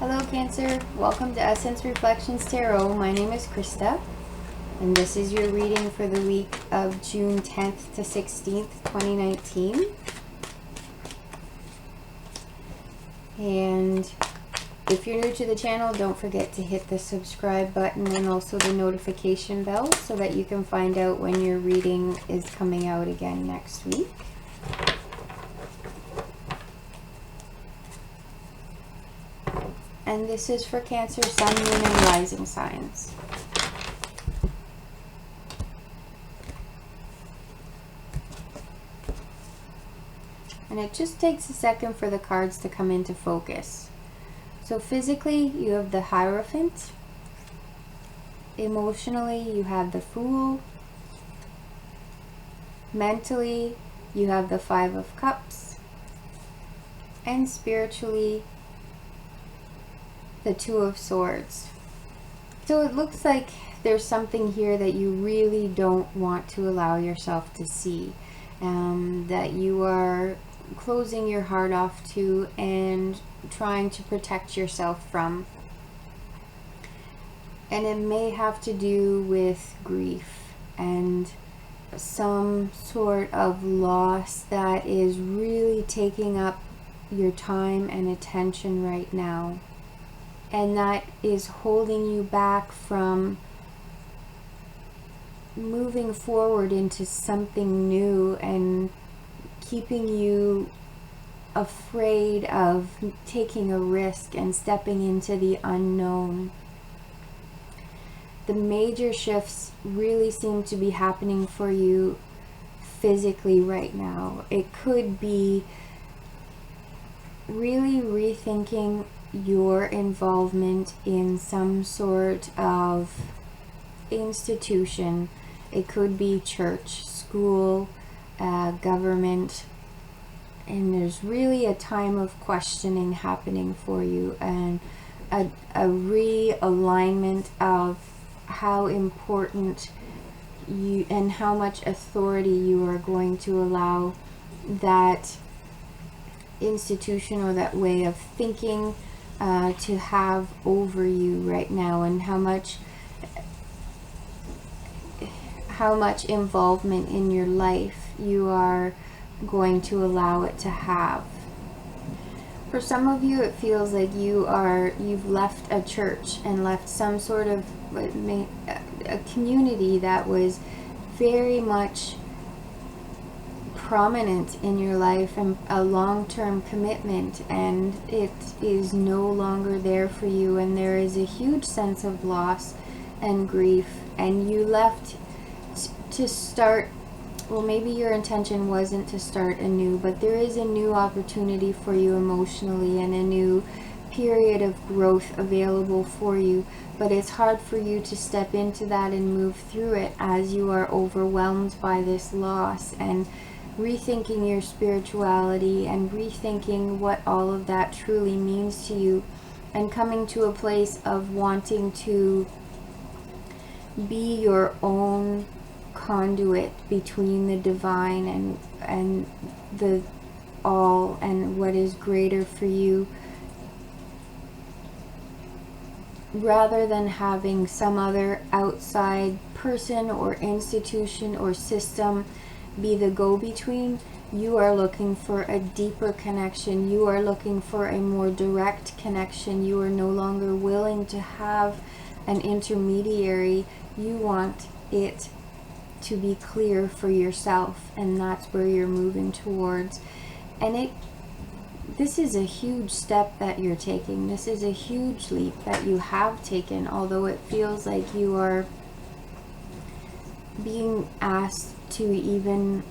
Hello Cancer, welcome to Essence Reflections Tarot. My name is Krista and this is your reading for the week of June 10th to 16th, 2019. And if you're new to the channel, don't forget to hit the subscribe button and also the notification bell so that you can find out when your reading is coming out again next week. And this is for Cancer, Sun, Moon, and Rising signs. And it just takes a second for the cards to come into focus. So physically, you have the Hierophant. Emotionally, you have the Fool. Mentally, you have the Five of Cups. And spiritually, the Two of Swords. So it looks like there's something here that you really don't want to allow yourself to see, that you are closing your heart off to and trying to protect yourself from. And it may have to do with grief and some sort of loss that is really taking up your time and attention right now. And that is holding you back from moving forward into something new and keeping you afraid of taking a risk and stepping into the unknown. The major shifts really seem to be happening for you physically right now. It could be really rethinking your involvement in some sort of institution. It could be church, school, government, and there's really a time of questioning happening for you, and a realignment of how important you and how much authority you are going to allow that institution or that way of thinking to have over you right now, and how much involvement in your life you are going to allow it to have. For some of you, it feels like you've left a church and left some sort of a community that was very much prominent in your life and a long-term commitment, and it is no longer there for you, and there is a huge sense of loss and grief, and you left to start, well, maybe your intention wasn't to start anew, but there is a new opportunity for you emotionally and a new period of growth available for you, but it's hard for you to step into that and move through it as you are overwhelmed by this loss, and rethinking your spirituality and rethinking what all of that truly means to you, and coming to a place of wanting to be your own conduit between the divine and the all and what is greater for you, rather than having some other outside person or institution or system be the go-between. You are looking for a deeper connection. You are looking for a more direct connection. You are no longer willing to have an intermediary. You want it to be clear for yourself, and that's where you're moving towards. And this is a huge step that you're taking. This is a huge leap that you have taken, although it feels like you are being asked to even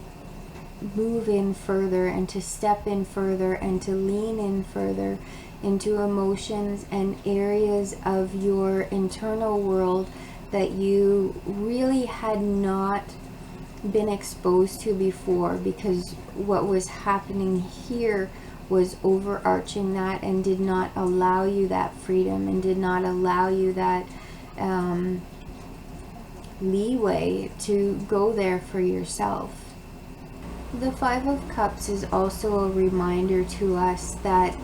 move in further and to step in further and to lean in further into emotions and areas of your internal world that you really had not been exposed to before, because what was happening here was overarching that and did not allow you that freedom and did not allow you that leeway to go there for yourself. The Five of Cups is also a reminder to us that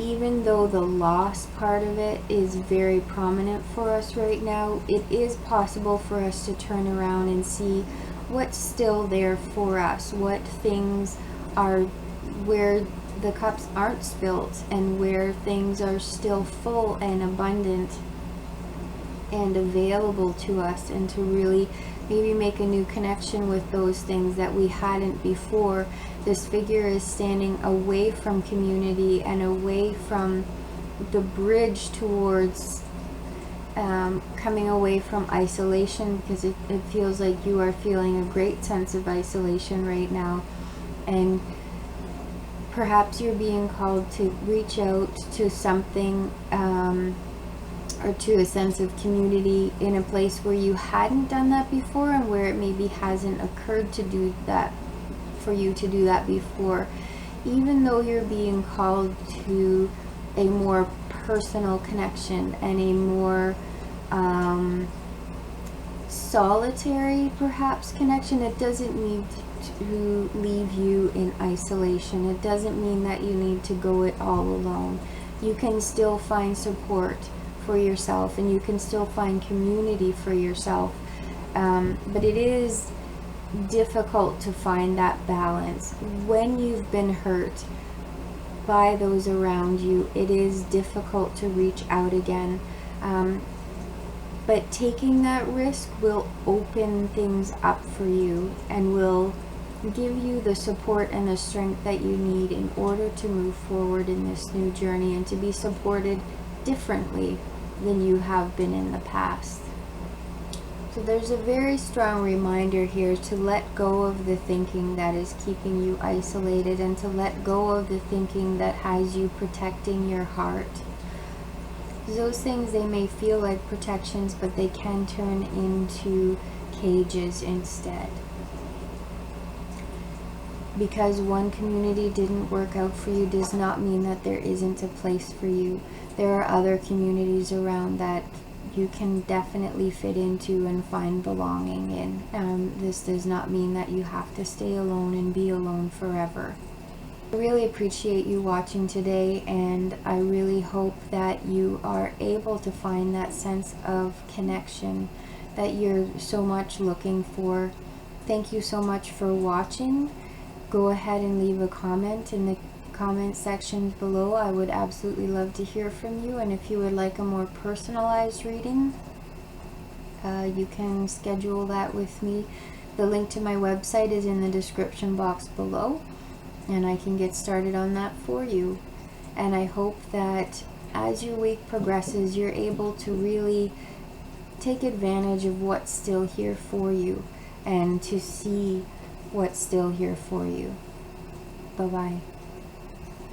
even though the loss part of it is very prominent for us right now, it is possible for us to turn around and see what's still there for us, what things are where the cups aren't spilt, and where things are still full and abundant and available to us, and to really maybe make a new connection with those things that we hadn't before. This figure is standing away from community and away from the bridge towards coming away from isolation, because it feels like you are feeling a great sense of isolation right now, and perhaps you're being called to reach out to something or to a sense of community in a place where you hadn't done that before, and where it maybe hasn't occurred to do that for you to do that before. Even though you're being called to a more personal connection and a more solitary perhaps connection, it doesn't need to leave you in isolation. It doesn't mean that you need to go it all alone. You can still find support for yourself, and you can still find community for yourself, but it is difficult to find that balance when you've been hurt by those around you. It is difficult to reach out again, but taking that risk will open things up for you and will give you the support and the strength that you need in order to move forward in this new journey, and to be supported differently than you have been in the past. So there's a very strong reminder here to let go of the thinking that is keeping you isolated, and to let go of the thinking that has you protecting your heart. Those things, they may feel like protections, but they can turn into cages instead. Because one community didn't work out for you does not mean that there isn't a place for you. There are other communities around that you can definitely fit into and find belonging in. This does not mean that you have to stay alone and be alone forever. I really appreciate you watching today, and I really hope that you are able to find that sense of connection that you're so much looking for. Thank you so much for watching. Go ahead and leave a comment in the comment section below. I would absolutely love to hear from you, and if you would like a more personalized reading, you can schedule that with me. The link to my website is in the description box below, and I can get started on that for you. And I hope that as your week progresses, you're able to really take advantage of what's still here for you, and to see what's still here for you. Bye-bye.